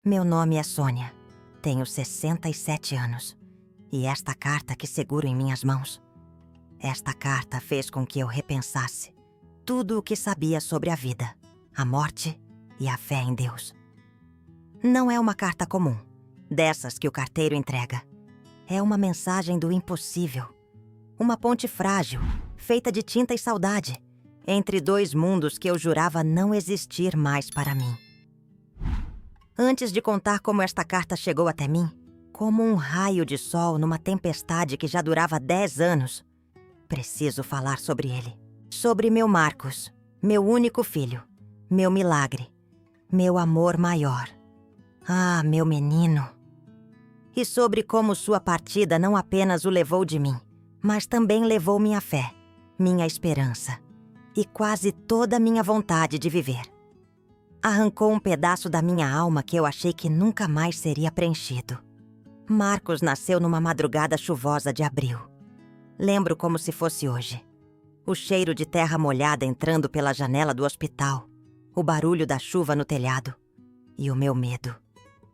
Meu nome é Sônia. Tenho 67 anos. E esta carta que seguro em minhas mãos, esta carta fez com que eu repensasse tudo o que sabia sobre a vida, a morte e a fé em Deus. Não é uma carta comum, dessas que o carteiro entrega. É uma mensagem do impossível. Uma ponte frágil, feita de tinta e saudade, entre dois mundos que eu jurava não existir mais para mim. Antes de contar como esta carta chegou até mim, como um raio de sol numa tempestade que já durava 10 anos, preciso falar sobre ele. Sobre meu Marcos, meu único filho, meu milagre, meu amor maior. Ah, meu menino! E sobre como sua partida não apenas o levou de mim, mas também levou minha fé, minha esperança e quase toda a minha vontade de viver. Arrancou um pedaço da minha alma que eu achei que nunca mais seria preenchido. Marcos nasceu numa madrugada chuvosa de abril. Lembro como se fosse hoje. O cheiro de terra molhada entrando pela janela do hospital, o barulho da chuva no telhado e o meu medo.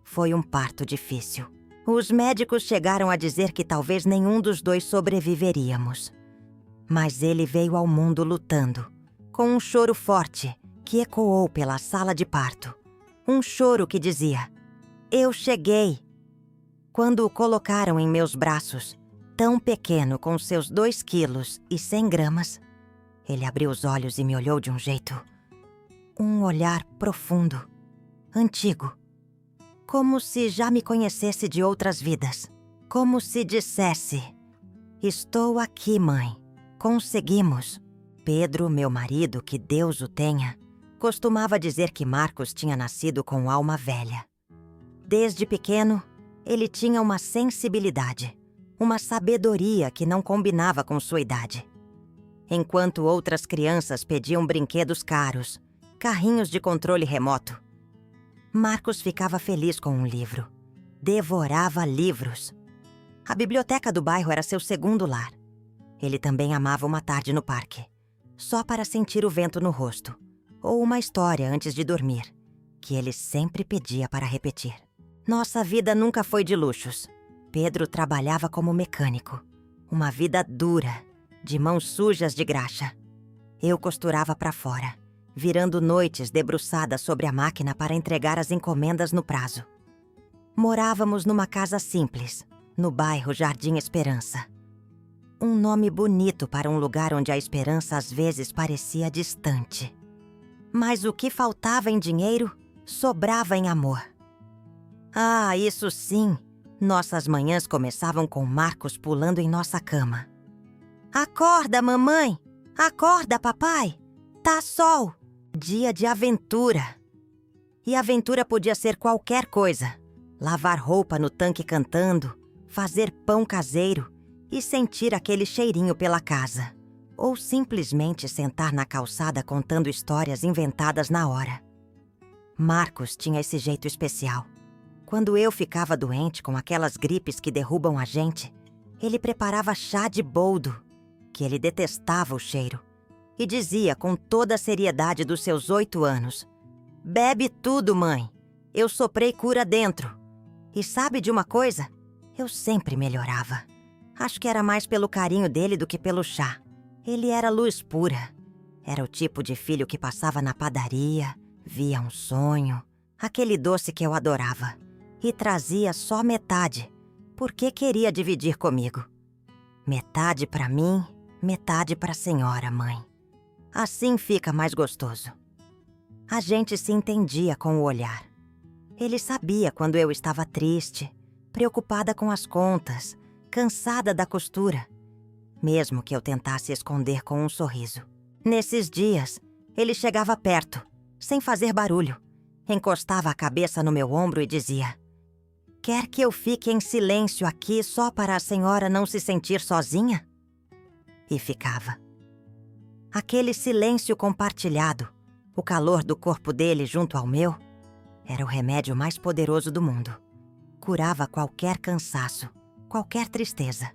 Foi um parto difícil. Os médicos chegaram a dizer que talvez nenhum dos dois sobreviveríamos. Mas ele veio ao mundo lutando, com um choro forte que ecoou pela sala de parto. Um choro que dizia: "Eu cheguei!" Quando o colocaram em meus braços, tão pequeno com seus 2 quilos e 100 gramas, ele abriu os olhos e me olhou de um jeito. Um olhar profundo, antigo. Como se já me conhecesse de outras vidas. Como se dissesse: "Estou aqui, mãe. Conseguimos." Pedro, meu marido, que Deus o tenha, costumava dizer que Marcos tinha nascido com alma velha. Desde pequeno, ele tinha uma sensibilidade, uma sabedoria que não combinava com sua idade. Enquanto outras crianças pediam brinquedos caros, carrinhos de controle remoto, Marcos ficava feliz com um livro. Devorava livros. A biblioteca do bairro era seu segundo lar. Ele também amava uma tarde no parque, só para sentir o vento no rosto, ou uma história antes de dormir, que ele sempre pedia para repetir. Nossa vida nunca foi de luxos. Pedro trabalhava como mecânico. Uma vida dura, de mãos sujas de graxa. Eu costurava para fora, virando noites debruçada sobre a máquina para entregar as encomendas no prazo. Morávamos numa casa simples, no bairro Jardim Esperança. Um nome bonito para um lugar onde a esperança às vezes parecia distante. Mas o que faltava em dinheiro, sobrava em amor. Ah, isso sim! Nossas manhãs começavam com Marcos pulando em nossa cama. "Acorda, mamãe! Acorda, papai! Tá sol! Dia de aventura!" E aventura podia ser qualquer coisa. Lavar roupa no tanque cantando, fazer pão caseiro e sentir aquele cheirinho pela casa. Ou simplesmente sentar na calçada contando histórias inventadas na hora. Marcos tinha esse jeito especial. Quando eu ficava doente com aquelas gripes que derrubam a gente, ele preparava chá de boldo, que ele detestava o cheiro, e dizia com toda a seriedade dos seus 8 anos: "Bebe tudo, mãe. Eu soprei cura dentro. E sabe de uma coisa? Eu sempre melhorava. Acho que era mais pelo carinho dele do que pelo chá. Ele era luz pura. Era o tipo de filho que passava na padaria, via um sonho, aquele doce que eu adorava, e trazia só metade, porque queria dividir comigo. Metade para mim, metade para a senhora, mãe. Assim fica mais gostoso." A gente se entendia com o olhar. Ele sabia quando eu estava triste, preocupada com as contas, cansada da costura, mesmo que eu tentasse esconder com um sorriso. Nesses dias, ele chegava perto, sem fazer barulho, encostava a cabeça no meu ombro e dizia: "Quer que eu fique em silêncio aqui só para a senhora não se sentir sozinha?" E ficava. Aquele silêncio compartilhado, o calor do corpo dele junto ao meu, era o remédio mais poderoso do mundo. Curava qualquer cansaço, qualquer tristeza.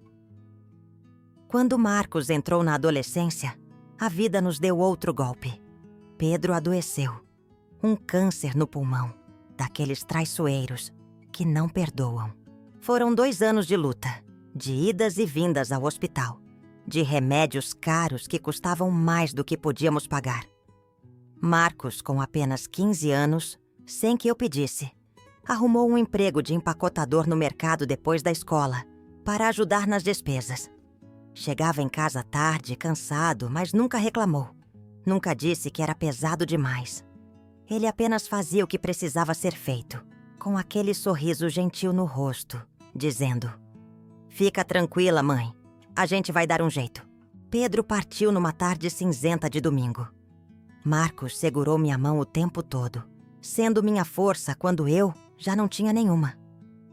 Quando Marcos entrou na adolescência, a vida nos deu outro golpe. Pedro adoeceu. Um câncer no pulmão. daqueles traiçoeiros que não perdoam. Foram 2 anos de luta, de idas e vindas ao hospital, de remédios caros que custavam mais do que podíamos pagar. Marcos, com apenas 15 anos, sem que eu pedisse, arrumou um emprego de empacotador no mercado depois da escola, para ajudar nas despesas. Chegava em casa tarde, cansado, mas nunca reclamou. Nunca disse que era pesado demais. Ele apenas fazia o que precisava ser feito, com aquele sorriso gentil no rosto, dizendo: "Fica tranquila, mãe. A gente vai dar um jeito." Pedro partiu numa tarde cinzenta de domingo. Marcos segurou minha mão o tempo todo, sendo minha força quando eu já não tinha nenhuma.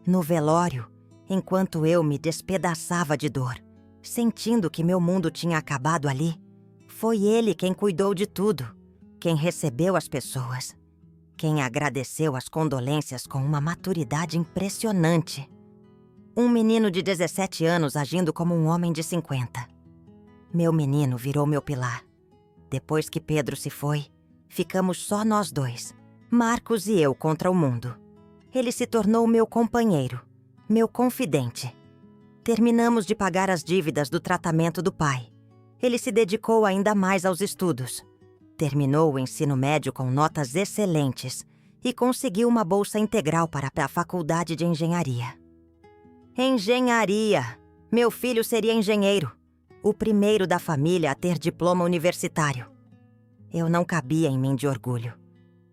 No velório, enquanto eu me despedaçava de dor, sentindo que meu mundo tinha acabado ali, foi ele quem cuidou de tudo, quem recebeu as pessoas, quem agradeceu as condolências com uma maturidade impressionante. Um menino de 17 anos agindo como um homem de 50. Meu menino virou meu pilar. Depois que Pedro se foi, ficamos só nós dois, Marcos e eu contra o mundo. Ele se tornou meu companheiro, meu confidente. Terminamos de pagar as dívidas do tratamento do pai. Ele se dedicou ainda mais aos estudos. Terminou o ensino médio com notas excelentes e conseguiu uma bolsa integral para a faculdade de engenharia. Engenharia! Meu filho seria engenheiro, o primeiro da família a ter diploma universitário. Eu não cabia em mim de orgulho.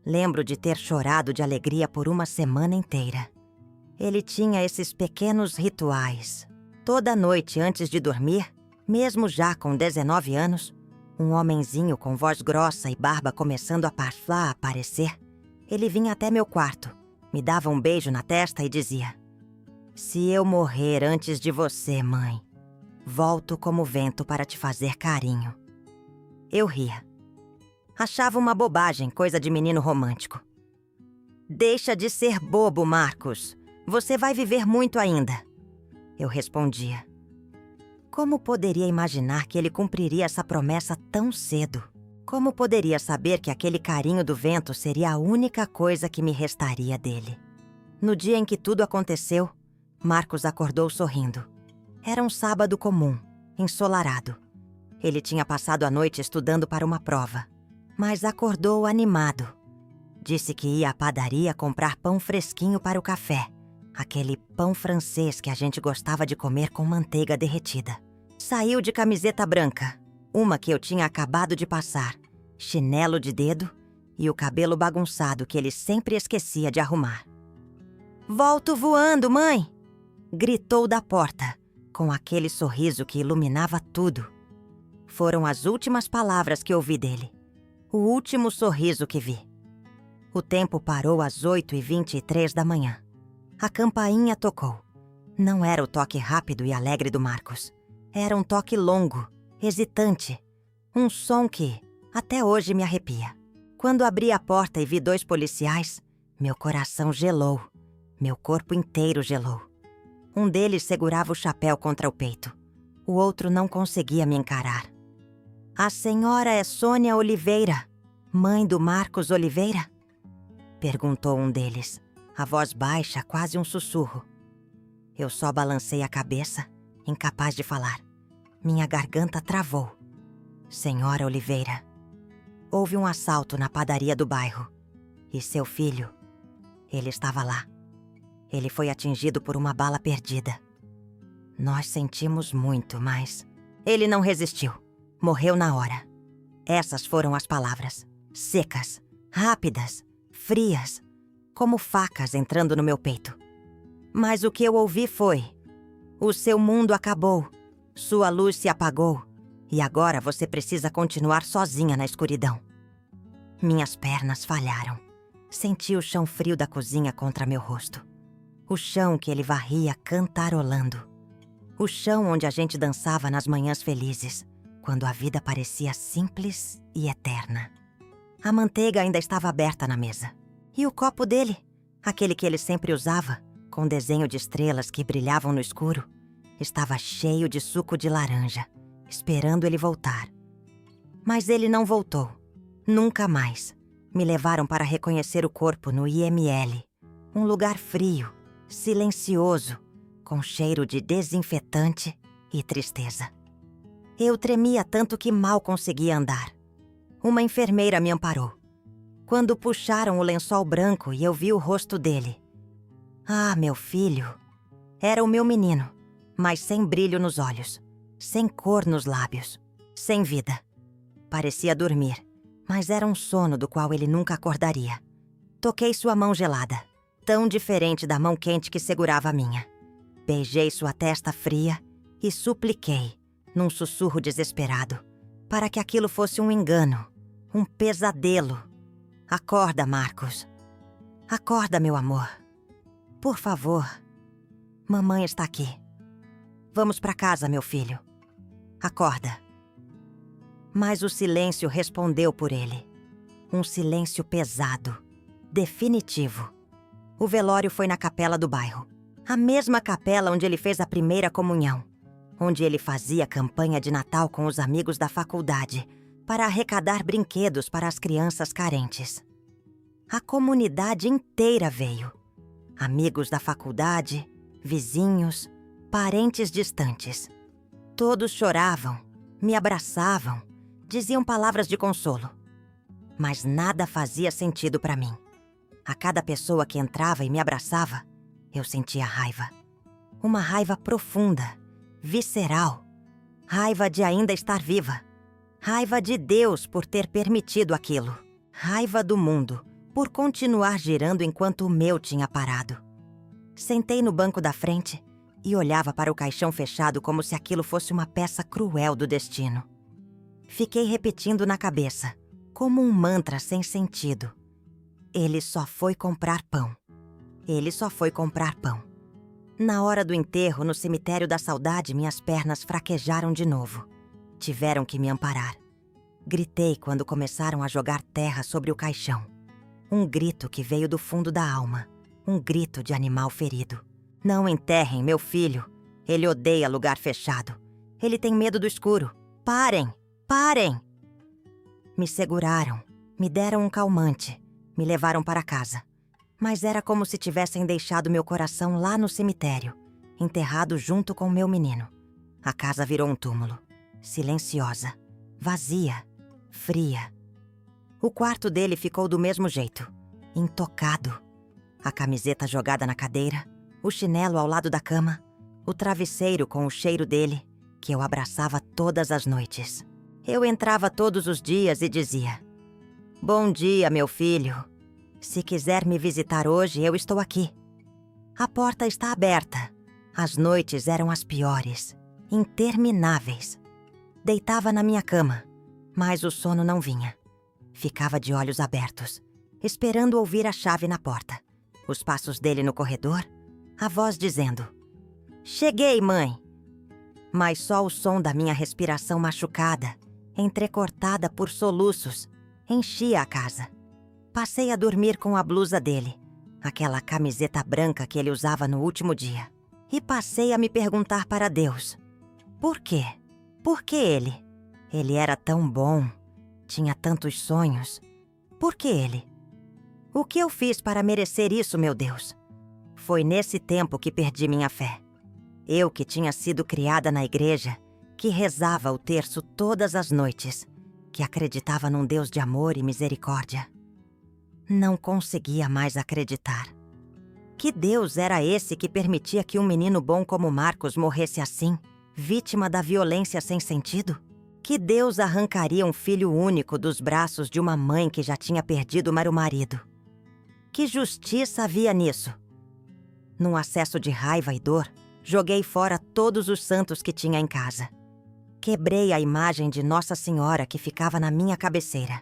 Lembro de ter chorado de alegria por uma semana inteira. Ele tinha esses pequenos rituais. Toda noite antes de dormir, mesmo já com 19 anos, um homenzinho com voz grossa e barba começando a aparecer, ele vinha até meu quarto, me dava um beijo na testa e dizia: "Se eu morrer antes de você, mãe, volto como vento para te fazer carinho." Eu ria. Achava uma bobagem, coisa de menino romântico. "Deixa de ser bobo, Marcos. Você vai viver muito ainda." Eu respondia. Como poderia imaginar que ele cumpriria essa promessa tão cedo? Como poderia saber que aquele carinho do vento seria a única coisa que me restaria dele? No dia em que tudo aconteceu, Marcos acordou sorrindo. Era um sábado comum, ensolarado. Ele tinha passado a noite estudando para uma prova, mas acordou animado. Disse que ia à padaria comprar pão fresquinho para o café, aquele pão francês que a gente gostava de comer com manteiga derretida. Saiu de camiseta branca, uma que eu tinha acabado de passar, chinelo de dedo e o cabelo bagunçado que ele sempre esquecia de arrumar. "Volto voando, mãe!" gritou da porta, com aquele sorriso que iluminava tudo. Foram as últimas palavras que ouvi dele, o último sorriso que vi. O tempo parou às 8h23 da manhã. A campainha tocou. Não era o toque rápido e alegre do Marcos. Era um toque longo, hesitante. Um som que, até hoje, me arrepia. Quando abri a porta e vi 2 policiais, meu coração gelou. Meu corpo inteiro gelou. Um deles segurava o chapéu contra o peito. O outro não conseguia me encarar. "A senhora é Sônia Oliveira, mãe do Marcos Oliveira?" perguntou um deles, a voz baixa, quase um sussurro. Eu só balancei a cabeça, incapaz de falar. Minha garganta travou. "Senhora Oliveira, houve um assalto na padaria do bairro. E seu filho, ele estava lá. Ele foi atingido por uma bala perdida. Nós sentimos muito, mas ele não resistiu. Morreu na hora." Essas foram as palavras, secas, rápidas, frias, como facas entrando no meu peito. Mas o que eu ouvi foi: "O seu mundo acabou, sua luz se apagou, e agora você precisa continuar sozinha na escuridão." Minhas pernas falharam. Senti o chão frio da cozinha contra meu rosto. O chão que ele varria cantarolando. O chão onde a gente dançava nas manhãs felizes, quando a vida parecia simples e eterna. A manteiga ainda estava aberta na mesa. E o copo dele, aquele que ele sempre usava, com desenho de estrelas que brilhavam no escuro, estava cheio de suco de laranja, esperando ele voltar. Mas ele não voltou. Nunca mais. Me levaram para reconhecer o corpo no IML. Um lugar frio, silencioso, com cheiro de desinfetante e tristeza. Eu tremia tanto que mal conseguia andar. Uma enfermeira me amparou. Quando puxaram o lençol branco e eu vi o rosto dele. Ah, meu filho. Era o meu menino, mas sem brilho nos olhos, sem cor nos lábios, sem vida. Parecia dormir, mas era um sono do qual ele nunca acordaria. Toquei sua mão gelada, tão diferente da mão quente que segurava a minha. Beijei sua testa fria e supliquei, num sussurro desesperado, para que aquilo fosse um engano, um pesadelo. Acorda, Marcos. Acorda, meu amor. Por favor. Mamãe está aqui. Vamos para casa, meu filho. Acorda. Mas o silêncio respondeu por ele. Um silêncio pesado, definitivo. O velório foi na capela do bairro. A mesma capela onde ele fez a primeira comunhão. Onde ele fazia campanha de Natal com os amigos da faculdade para arrecadar brinquedos para as crianças carentes. A comunidade inteira veio. Amigos da faculdade, vizinhos, parentes distantes. Todos choravam, me abraçavam, diziam palavras de consolo. Mas nada fazia sentido para mim. A cada pessoa que entrava e me abraçava, eu sentia raiva. Uma raiva profunda, visceral. Raiva de ainda estar viva. Raiva de Deus por ter permitido aquilo. Raiva do mundo por continuar girando enquanto o meu tinha parado. Sentei no banco da frente e olhava para o caixão fechado como se aquilo fosse uma peça cruel do destino. Fiquei repetindo na cabeça, como um mantra sem sentido. Ele só foi comprar pão. Ele só foi comprar pão. Na hora do enterro, no cemitério da saudade, minhas pernas fraquejaram de novo. Tiveram que me amparar. Gritei quando começaram a jogar terra sobre o caixão. Um grito que veio do fundo da alma. Um grito de animal ferido. Não enterrem meu filho. Ele odeia lugar fechado. Ele tem medo do escuro. Parem! Parem! Me seguraram. Me deram um calmante. Me levaram para casa. Mas era como se tivessem deixado meu coração lá no cemitério, enterrado junto com meu menino. A casa virou um túmulo. Silenciosa. Vazia. Fria. O quarto dele ficou do mesmo jeito. Intocado. A camiseta jogada na cadeira, o chinelo ao lado da cama, o travesseiro com o cheiro dele, que eu abraçava todas as noites. Eu entrava todos os dias e dizia: "Bom dia, meu filho. Se quiser me visitar hoje, eu estou aqui." A porta está aberta. As noites eram as piores, intermináveis. Deitava na minha cama, mas o sono não vinha. Ficava de olhos abertos, esperando ouvir a chave na porta. Os passos dele no corredor, a voz dizendo: "Cheguei, mãe." Mas só o som da minha respiração machucada, entrecortada por soluços, enchia a casa. Passei a dormir com a blusa dele, aquela camiseta branca que ele usava no último dia. E passei a me perguntar para Deus: por quê? Por que ele? Ele era tão bom, tinha tantos sonhos. Por que ele? O que eu fiz para merecer isso, meu Deus? Foi nesse tempo que perdi minha fé. Eu que tinha sido criada na igreja, que rezava o terço todas as noites, que acreditava num Deus de amor e misericórdia. Não conseguia mais acreditar. Que Deus era esse que permitia que um menino bom como Marcos morresse assim, vítima da violência sem sentido? Que Deus arrancaria um filho único dos braços de uma mãe que já tinha perdido o marido? Que justiça havia nisso? Num acesso de raiva e dor, joguei fora todos os santos que tinha em casa. Quebrei a imagem de Nossa Senhora que ficava na minha cabeceira.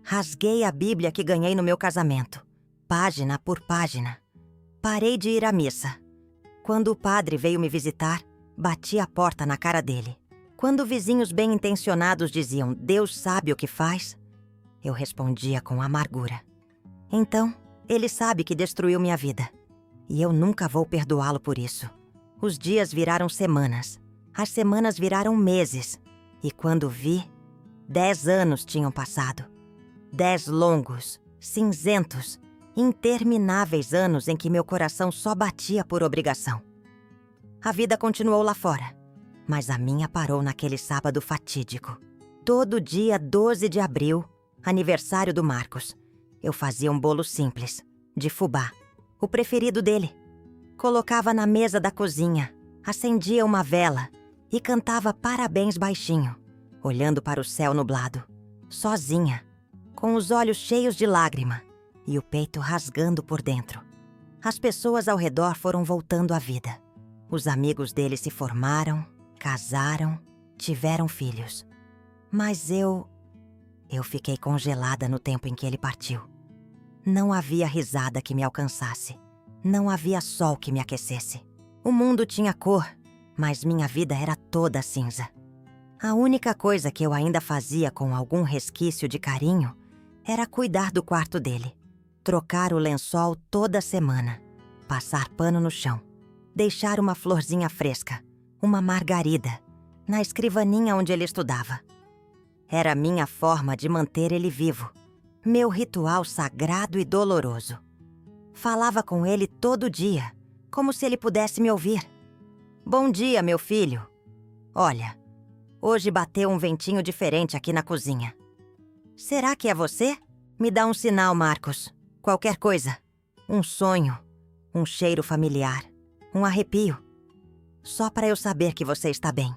Rasguei a Bíblia que ganhei no meu casamento, página por página. Parei de ir à missa. Quando o padre veio me visitar, bati a porta na cara dele. Quando vizinhos bem-intencionados diziam: "Deus sabe o que faz", eu respondia com amargura: "Então, ele sabe que destruiu minha vida. E eu nunca vou perdoá-lo por isso." Os dias viraram semanas. As semanas viraram meses. E quando vi, 10 anos tinham passado. 10 longos, Cinzentos, intermináveis anos em que meu coração só batia por obrigação. A vida continuou lá fora, mas a minha parou naquele sábado fatídico. Todo dia 12 de abril, aniversário do Marcos, eu fazia um bolo simples, de fubá, o preferido dele. Colocava na mesa da cozinha, acendia uma vela e cantava parabéns baixinho, olhando para o céu nublado, sozinha, com os olhos cheios de lágrima e o peito rasgando por dentro. As pessoas ao redor foram voltando à vida. Os amigos dele se formaram, casaram, tiveram filhos. Mas eu fiquei congelada no tempo em que ele partiu. Não havia risada que me alcançasse. Não havia sol que me aquecesse. O mundo tinha cor, mas minha vida era toda cinza. A única coisa que eu ainda fazia com algum resquício de carinho era cuidar do quarto dele, trocar o lençol toda semana, passar pano no chão, deixar uma florzinha fresca, uma margarida, na escrivaninha onde ele estudava. Era minha forma de manter ele vivo, meu ritual sagrado e doloroso. Falava com ele todo dia, como se ele pudesse me ouvir. Bom dia, meu filho. Olha, hoje bateu um ventinho diferente aqui na cozinha. Será que é você? Me dá um sinal, Marcos. Qualquer coisa. Um sonho, um cheiro familiar, um arrepio. Só para eu saber que você está bem.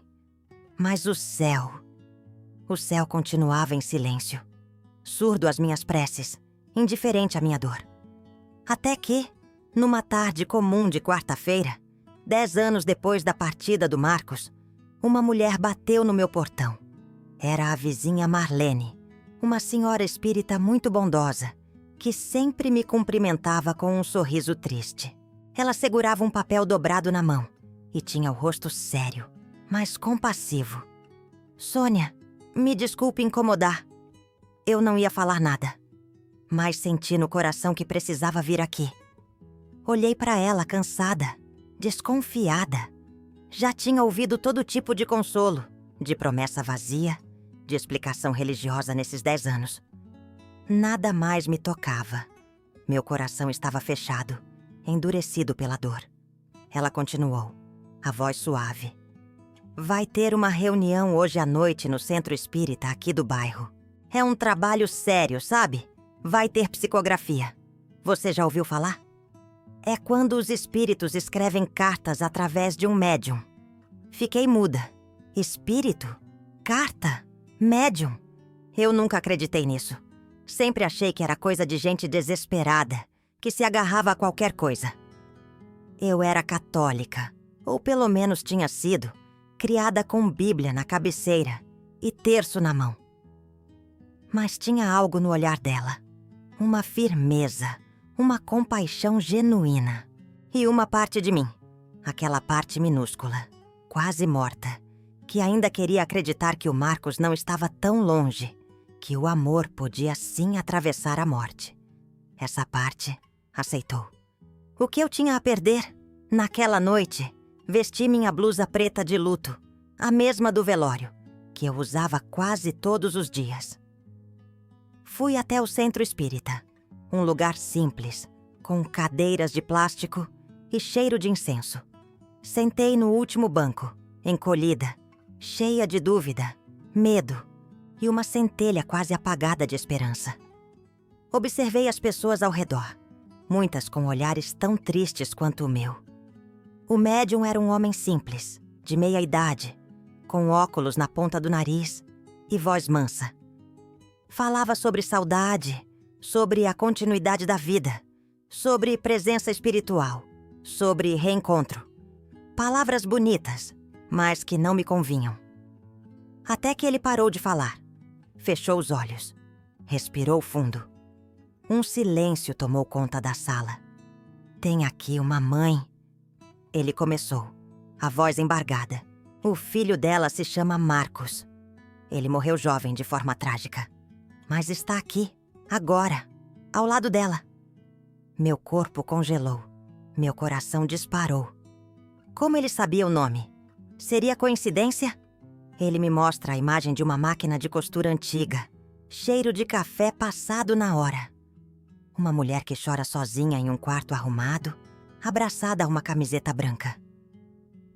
Mas o céu continuava em silêncio, surdo às minhas preces, indiferente à minha dor. Até que, numa tarde comum de quarta-feira, 10 anos depois da partida do Marcos, uma mulher bateu no meu portão. Era a vizinha Marlene, uma senhora espírita muito bondosa, que sempre me cumprimentava com um sorriso triste. Ela segurava um papel dobrado na mão e tinha o rosto sério, mas compassivo. Sônia, me desculpe incomodar. Eu não ia falar nada, mas senti no coração que precisava vir aqui. Olhei para ela cansada, desconfiada. Já tinha ouvido todo tipo de consolo, de promessa vazia, de explicação religiosa nesses 10 anos. Nada mais me tocava. Meu coração estava fechado, endurecido pela dor. Ela continuou, a voz suave. Vai ter uma reunião hoje à noite no centro espírita aqui do bairro. É um trabalho sério, sabe? Vai ter psicografia. Você já ouviu falar? É quando os espíritos escrevem cartas através de um médium. Fiquei muda. Espírito? Carta? Médium? Eu nunca acreditei nisso. Sempre achei que era coisa de gente desesperada, que se agarrava a qualquer coisa. Eu era católica, ou pelo menos tinha sido, criada com Bíblia na cabeceira e terço na mão. Mas tinha algo no olhar dela, uma firmeza, uma compaixão genuína. E uma parte de mim, aquela parte minúscula, quase morta, que ainda queria acreditar que o Marcos não estava tão longe, que o amor podia sim atravessar a morte. Essa parte aceitou. O que eu tinha a perder? Naquela noite, vesti minha blusa preta de luto, a mesma do velório, que eu usava quase todos os dias. Fui até o centro espírita, um lugar simples, com cadeiras de plástico e cheiro de incenso. Sentei no último banco, encolhida, cheia de dúvida, medo e uma centelha quase apagada de esperança. Observei as pessoas ao redor, muitas com olhares tão tristes quanto o meu. O médium era um homem simples, de meia idade, com óculos na ponta do nariz e voz mansa. Falava sobre saudade, sobre a continuidade da vida, sobre presença espiritual, sobre reencontro. Palavras bonitas, mas que não me convinham. Até que ele parou de falar. Fechou os olhos. Respirou fundo. Um silêncio tomou conta da sala. Tem aqui uma mãe. Ele começou, a voz embargada. O filho dela se chama Marcos. Ele morreu jovem de forma trágica. Mas está aqui, agora, ao lado dela. Meu corpo congelou. Meu coração disparou. Como ele sabia o nome? Seria coincidência? Ele me mostra a imagem de uma máquina de costura antiga. Cheiro de café passado na hora. Uma mulher que chora sozinha em um quarto arrumado, abraçada a uma camiseta branca.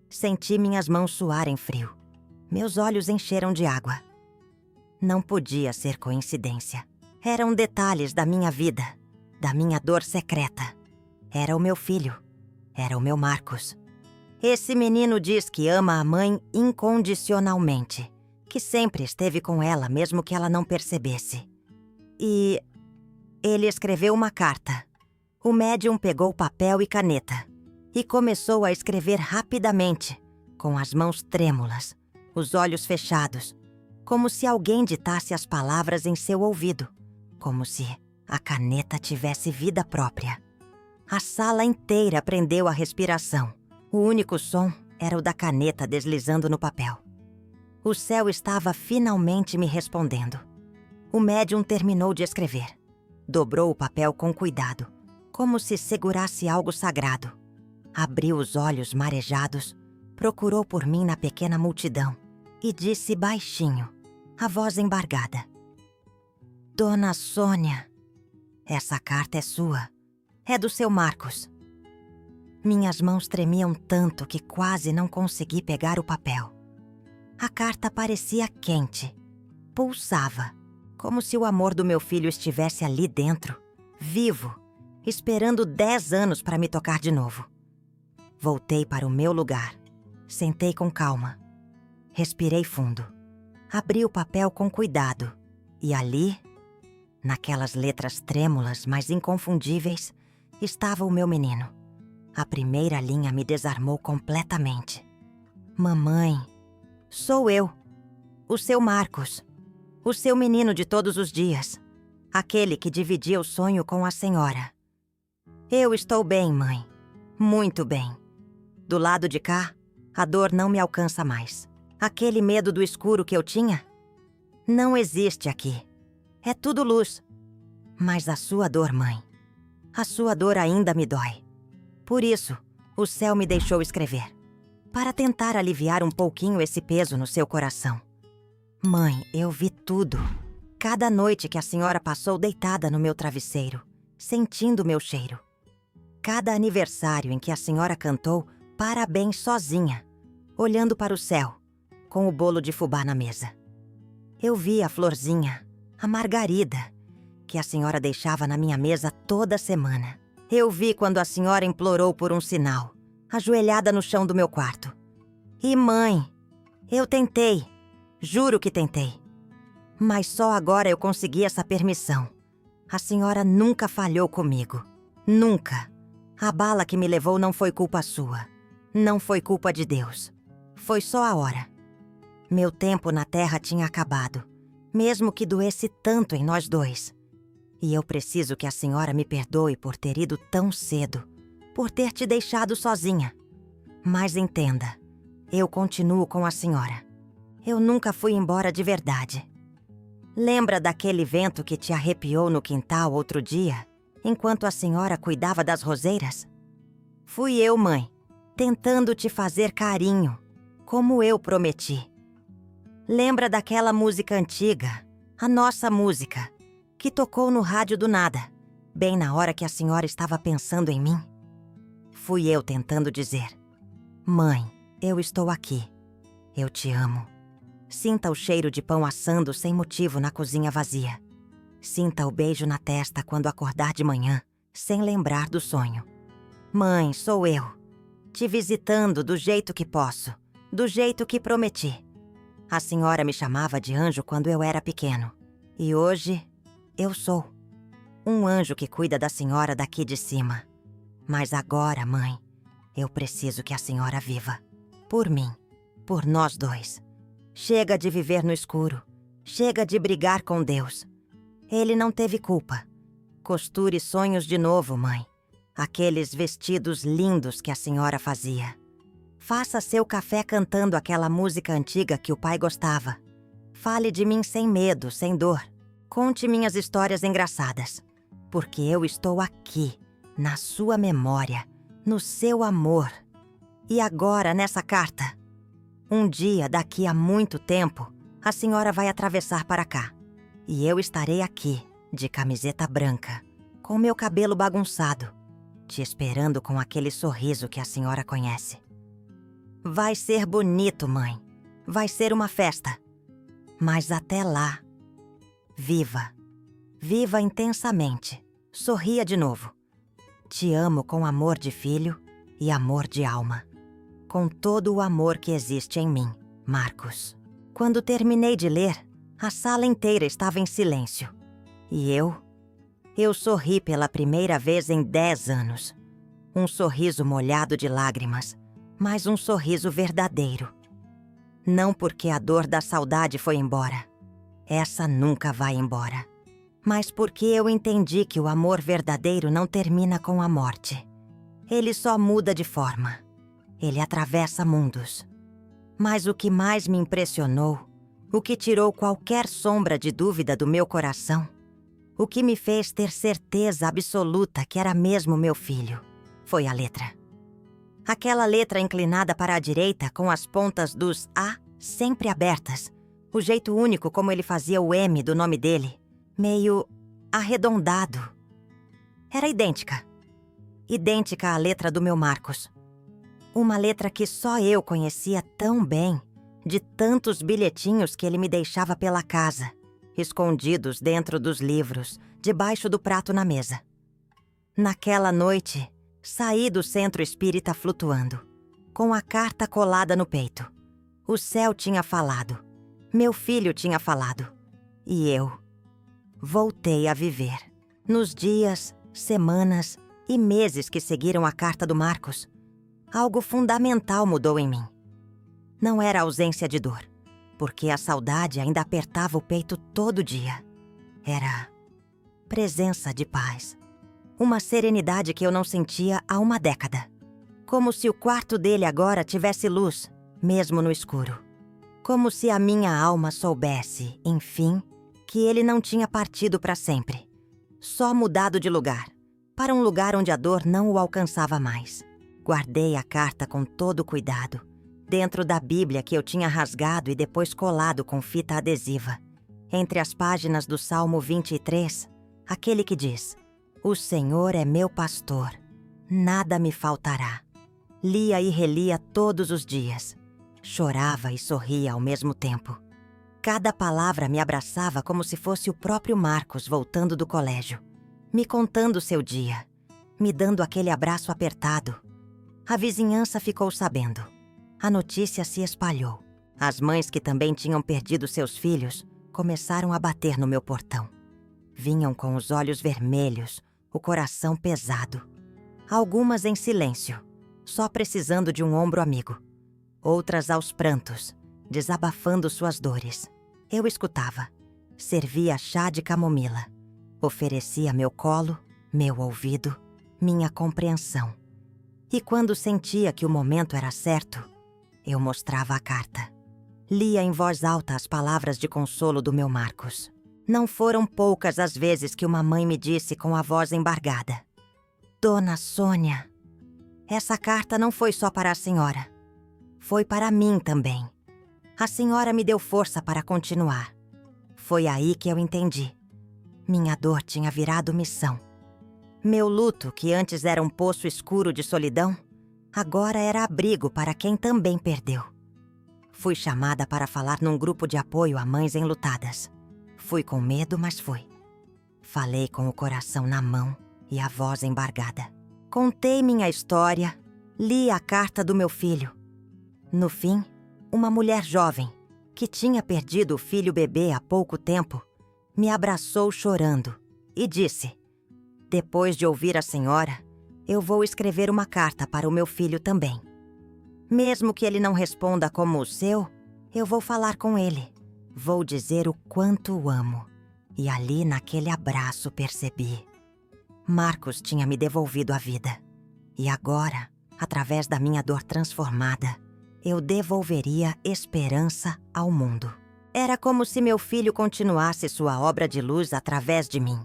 Senti minhas mãos suarem frio. Meus olhos encheram de água. Não podia ser coincidência. Eram detalhes da minha vida, da minha dor secreta. Era o meu filho. Era o meu Marcos. Esse menino diz que ama a mãe incondicionalmente, que sempre esteve com ela mesmo que ela não percebesse. E ele escreveu uma carta. O médium pegou papel e caneta e começou a escrever rapidamente, com as mãos trêmulas, os olhos fechados, como se alguém ditasse as palavras em seu ouvido, como se a caneta tivesse vida própria. A sala inteira prendeu a respiração. O único som era o da caneta deslizando no papel. O céu estava finalmente me respondendo. O médium terminou de escrever. Dobrou o papel com cuidado, como se segurasse algo sagrado. Abriu os olhos marejados, procurou por mim na pequena multidão e disse baixinho, a voz embargada: Dona Sônia, essa carta é sua. É do seu Marcos. Minhas mãos tremiam tanto que quase não consegui pegar o papel. A carta parecia quente, pulsava, como se o amor do meu filho estivesse ali dentro, vivo, esperando 10 anos para me tocar de novo. Voltei para o meu lugar, sentei com calma, respirei fundo, abri o papel com cuidado e ali, naquelas letras trêmulas, mas inconfundíveis, estava o meu menino. A primeira linha me desarmou completamente. Mamãe, sou eu, o seu Marcos, o seu menino de todos os dias, aquele que dividia o sonho com a senhora. Eu estou bem, mãe, muito bem. Do lado de cá, a dor não me alcança mais. Aquele medo do escuro que eu tinha não existe aqui. É tudo luz. Mas a sua dor, mãe, a sua dor ainda me dói. Por isso, o céu me deixou escrever, para tentar aliviar um pouquinho esse peso no seu coração. Mãe, eu vi tudo. Cada noite que a senhora passou deitada no meu travesseiro, sentindo meu cheiro. Cada aniversário em que a senhora cantou parabéns sozinha, olhando para o céu, com o bolo de fubá na mesa. Eu vi a florzinha, a margarida, que a senhora deixava na minha mesa toda semana. Eu vi quando a senhora implorou por um sinal, ajoelhada no chão do meu quarto. E mãe, eu tentei, juro que tentei. Mas só agora eu consegui essa permissão. A senhora nunca falhou comigo. Nunca. A bala que me levou não foi culpa sua. Não foi culpa de Deus. Foi só a hora. Meu tempo na terra tinha acabado, mesmo que doesse tanto em nós dois. E eu preciso que a senhora me perdoe por ter ido tão cedo, por ter te deixado sozinha. Mas entenda, eu continuo com a senhora. Eu nunca fui embora de verdade. Lembra daquele vento que te arrepiou no quintal outro dia, enquanto a senhora cuidava das roseiras? Fui eu, mãe, tentando te fazer carinho, como eu prometi. Lembra daquela música antiga, a nossa música, que tocou no rádio do nada, bem na hora que a senhora estava pensando em mim? Fui eu tentando dizer: Mãe, eu estou aqui. Eu te amo. Sinta o cheiro de pão assando sem motivo na cozinha vazia. Sinta o beijo na testa quando acordar de manhã, sem lembrar do sonho. Mãe, sou eu, te visitando do jeito que posso, do jeito que prometi. A senhora me chamava de anjo quando eu era pequeno. E hoje, eu sou um anjo que cuida da senhora daqui de cima. Mas agora, mãe, eu preciso que a senhora viva. Por mim, por nós dois. Chega de viver no escuro. Chega de brigar com Deus. Ele não teve culpa. Costure sonhos de novo, mãe. Aqueles vestidos lindos que a senhora fazia. Faça seu café cantando aquela música antiga que o pai gostava. Fale de mim sem medo, sem dor. Conte minhas histórias engraçadas. Porque eu estou aqui, na sua memória, no seu amor. E agora, nessa carta, um dia, daqui a muito tempo, a senhora vai atravessar para cá. E eu estarei aqui, de camiseta branca, com meu cabelo bagunçado, te esperando com aquele sorriso que a senhora conhece. Vai ser bonito, mãe. Vai ser uma festa. Mas até lá, viva. Viva intensamente. Sorria de novo. Te amo com amor de filho e amor de alma. Com todo o amor que existe em mim, Marcos. Quando terminei de ler, a sala inteira estava em silêncio. E eu sorri pela primeira vez em 10 anos. Um sorriso molhado de lágrimas, mas um sorriso verdadeiro. Não porque a dor da saudade foi embora. Essa nunca vai embora. Mas porque eu entendi que o amor verdadeiro não termina com a morte. Ele só muda de forma. Ele atravessa mundos. Mas o que mais me impressionou, o que tirou qualquer sombra de dúvida do meu coração, o que me fez ter certeza absoluta que era mesmo meu filho, foi a letra. Aquela letra inclinada para a direita com as pontas dos A sempre abertas, o jeito único como ele fazia o M do nome dele, meio arredondado. Era idêntica. Idêntica à letra do meu Marcos. Uma letra que só eu conhecia tão bem, de tantos bilhetinhos que ele me deixava pela casa, escondidos dentro dos livros, debaixo do prato na mesa. Naquela noite, saí do centro espírita flutuando, com a carta colada no peito. O céu tinha falado, meu filho tinha falado, e eu voltei a viver. Nos dias, semanas e meses que seguiram a carta do Marcos, algo fundamental mudou em mim. Não era ausência de dor, porque a saudade ainda apertava o peito todo dia. Era presença de paz. Uma serenidade que eu não sentia há uma década. Como se o quarto dele agora tivesse luz, mesmo no escuro. Como se a minha alma soubesse, enfim, que ele não tinha partido para sempre. Só mudado de lugar, para um lugar onde a dor não o alcançava mais. Guardei a carta com todo cuidado, dentro da Bíblia que eu tinha rasgado e depois colado com fita adesiva, entre as páginas do Salmo 23, aquele que diz: "O Senhor é meu pastor, nada me faltará." Lia e relia todos os dias. Chorava e sorria ao mesmo tempo. Cada palavra me abraçava como se fosse o próprio Marcos voltando do colégio, me contando seu dia, me dando aquele abraço apertado. A vizinhança ficou sabendo. A notícia se espalhou. As mães que também tinham perdido seus filhos começaram a bater no meu portão. Vinham com os olhos vermelhos, o coração pesado. Algumas em silêncio, só precisando de um ombro amigo. Outras aos prantos, desabafando suas dores. Eu escutava. Servia chá de camomila. Oferecia meu colo, meu ouvido, minha compreensão. E quando sentia que o momento era certo, eu mostrava a carta. Lia em voz alta as palavras de consolo do meu Marcos. Não foram poucas as vezes que uma mãe me disse com a voz embargada: "Dona Sônia, essa carta não foi só para a senhora. Foi para mim também. A senhora me deu força para continuar." Foi aí que eu entendi. Minha dor tinha virado missão. Meu luto, que antes era um poço escuro de solidão, agora era abrigo para quem também perdeu. Fui chamada para falar num grupo de apoio a mães enlutadas. Fui com medo, mas fui. Falei com o coração na mão e a voz embargada. Contei minha história, li a carta do meu filho. No fim, uma mulher jovem, que tinha perdido o filho bebê há pouco tempo, me abraçou chorando e disse: "Depois de ouvir a senhora, eu vou escrever uma carta para o meu filho também. Mesmo que ele não responda como o seu, eu vou falar com ele. Vou dizer o quanto o amo." E ali naquele abraço percebi. Marcos tinha me devolvido a vida. E agora, através da minha dor transformada, eu devolveria esperança ao mundo. Era como se meu filho continuasse sua obra de luz através de mim.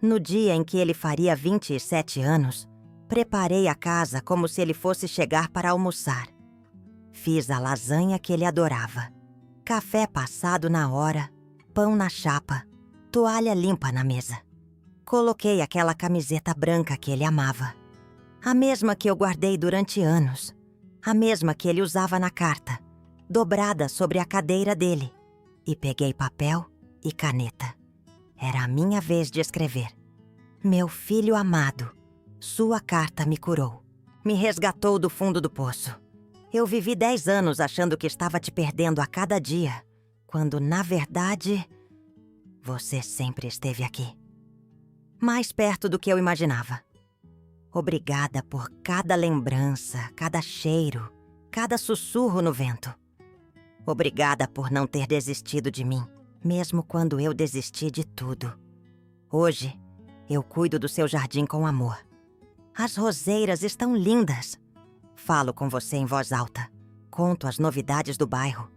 No dia em que ele faria 27 anos, preparei a casa como se ele fosse chegar para almoçar. Fiz a lasanha que ele adorava. Café passado na hora, pão na chapa, toalha limpa na mesa. Coloquei aquela camiseta branca que ele amava. A mesma que eu guardei durante anos. A mesma que ele usava na carta, dobrada sobre a cadeira dele. E peguei papel e caneta. Era a minha vez de escrever. Meu filho amado, sua carta me curou. Me resgatou do fundo do poço. Eu vivi 10 anos achando que estava te perdendo a cada dia, quando, na verdade, você sempre esteve aqui. Mais perto do que eu imaginava. Obrigada por cada lembrança, cada cheiro, cada sussurro no vento. Obrigada por não ter desistido de mim, mesmo quando eu desisti de tudo. Hoje, eu cuido do seu jardim com amor. As roseiras estão lindas. Falo com você em voz alta. Conto as novidades do bairro.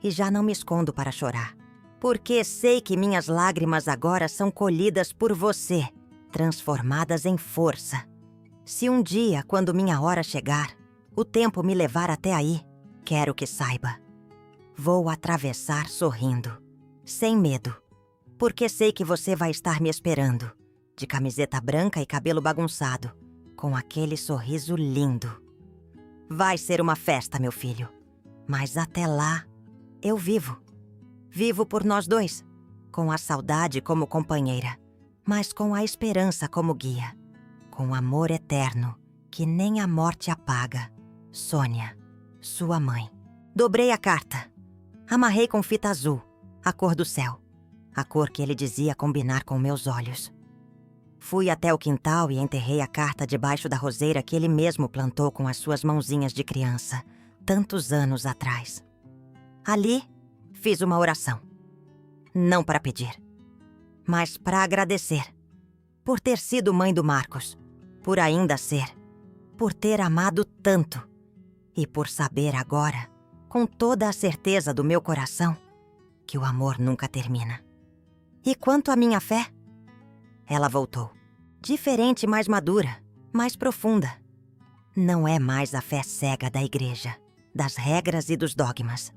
E já não me escondo para chorar. Porque sei que minhas lágrimas agora são colhidas por você, transformadas em força. Se um dia, quando minha hora chegar, o tempo me levar até aí, quero que saiba. Vou atravessar sorrindo, sem medo, porque sei que você vai estar me esperando, de camiseta branca e cabelo bagunçado, com aquele sorriso lindo. Vai ser uma festa, meu filho, mas até lá, eu vivo. Vivo por nós dois, com a saudade como companheira, mas com a esperança como guia. Com amor eterno, que nem a morte apaga. Sônia, sua mãe. Dobrei a carta. Amarrei com fita azul, a cor do céu. A cor que ele dizia combinar com meus olhos. Fui até o quintal e enterrei a carta debaixo da roseira que ele mesmo plantou com as suas mãozinhas de criança, tantos anos atrás. Ali, fiz uma oração. Não para pedir, mas para agradecer. Por ter sido mãe do Marcos. Por ainda ser, por ter amado tanto e por saber agora, com toda a certeza do meu coração, que o amor nunca termina. E quanto à minha fé? Ela voltou, diferente, mais madura, mais profunda. Não é mais a fé cega da igreja, das regras e dos dogmas.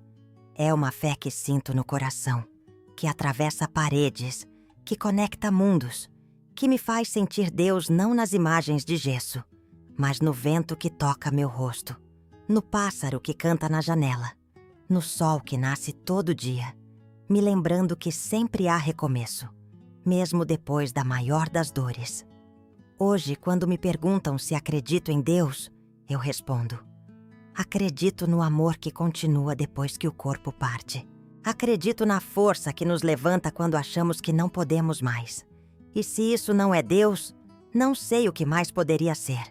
É uma fé que sinto no coração, que atravessa paredes, que conecta mundos, que me faz sentir Deus não nas imagens de gesso, mas no vento que toca meu rosto, no pássaro que canta na janela, no sol que nasce todo dia, me lembrando que sempre há recomeço, mesmo depois da maior das dores. Hoje, quando me perguntam se acredito em Deus, eu respondo: acredito no amor que continua depois que o corpo parte. Acredito na força que nos levanta quando achamos que não podemos mais. E se isso não é Deus, não sei o que mais poderia ser.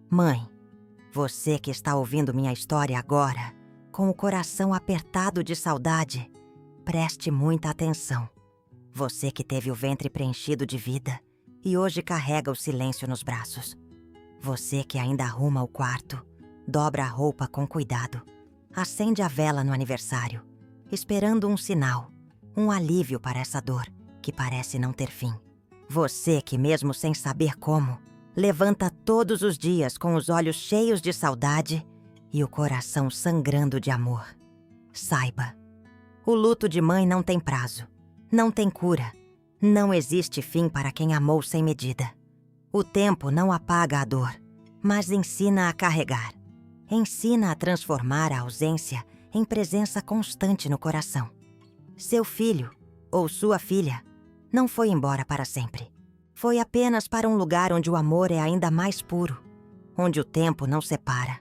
Mãe, você que está ouvindo minha história agora, com o coração apertado de saudade, preste muita atenção. Você que teve o ventre preenchido de vida e hoje carrega o silêncio nos braços. Você que ainda arruma o quarto, dobra a roupa com cuidado, acende a vela no aniversário, esperando um sinal, um alívio para essa dor que parece não ter fim. Você que, mesmo sem saber como, levanta todos os dias com os olhos cheios de saudade e o coração sangrando de amor. Saiba, o luto de mãe não tem prazo, não tem cura, não existe fim para quem amou sem medida. O tempo não apaga a dor, mas ensina a carregar. Ensina a transformar a ausência em presença constante no coração. Seu filho, ou sua filha, não foi embora para sempre. Foi apenas para um lugar onde o amor é ainda mais puro, onde o tempo não separa,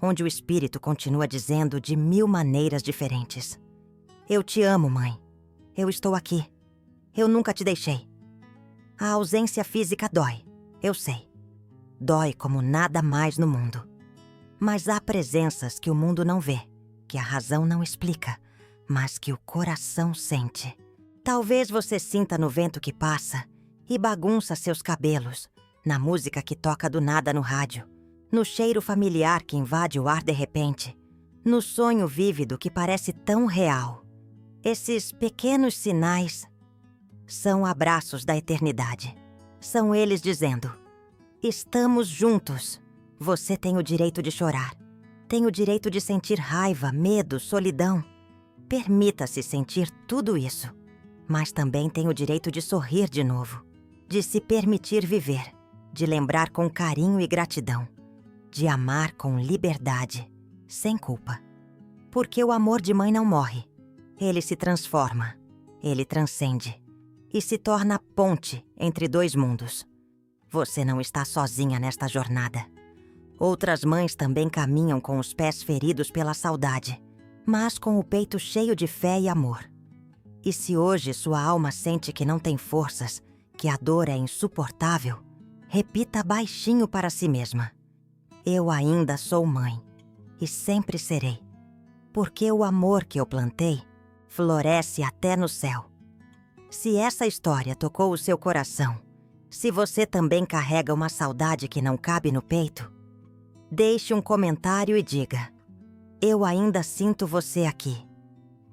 onde o espírito continua dizendo de 1000 maneiras diferentes: eu te amo, mãe. Eu estou aqui. Eu nunca te deixei. A ausência física dói, eu sei. Dói como nada mais no mundo. Mas há presenças que o mundo não vê, que a razão não explica, mas que o coração sente. Talvez você sinta no vento que passa e bagunça seus cabelos, na música que toca do nada no rádio, no cheiro familiar que invade o ar de repente, no sonho vívido que parece tão real. Esses pequenos sinais são abraços da eternidade. São eles dizendo: estamos juntos. Você tem o direito de chorar. Tem o direito de sentir raiva, medo, solidão. Permita-se sentir tudo isso. Mas também tem o direito de sorrir de novo. de se permitir viver, de lembrar com carinho e gratidão, de amar com liberdade, sem culpa. Porque o amor de mãe não morre. Ele se transforma, ele transcende e se torna ponte entre dois mundos. Você não está sozinha nesta jornada. Outras mães também caminham com os pés feridos pela saudade, mas com o peito cheio de fé e amor. E se hoje sua alma sente que não tem forças, que a dor é insuportável, repita baixinho para si mesma: eu ainda sou mãe e sempre serei, porque o amor que eu plantei floresce até no céu. Se essa história tocou o seu coração, se você também carrega uma saudade que não cabe no peito, deixe um comentário e diga: eu ainda sinto você aqui.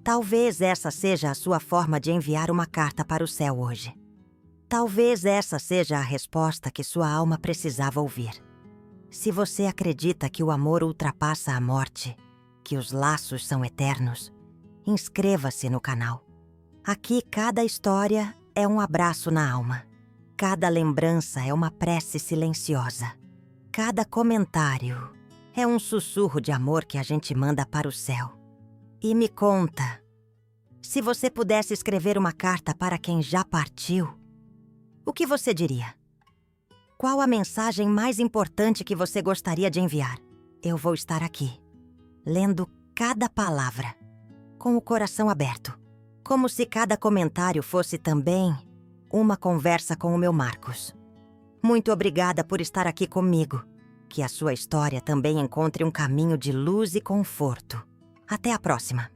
Talvez essa seja a sua forma de enviar uma carta para o céu hoje. Talvez essa seja a resposta que sua alma precisava ouvir. Se você acredita que o amor ultrapassa a morte, que os laços são eternos, inscreva-se no canal. Aqui cada história é um abraço na alma. Cada lembrança é uma prece silenciosa. Cada comentário é um sussurro de amor que a gente manda para o céu. E me conta, se você pudesse escrever uma carta para quem já partiu, o que você diria? Qual a mensagem mais importante que você gostaria de enviar? Eu vou estar aqui, lendo cada palavra, com o coração aberto, como se cada comentário fosse também uma conversa com o meu Marcos. Muito obrigada por estar aqui comigo. Que a sua história também encontre um caminho de luz e conforto. Até a próxima!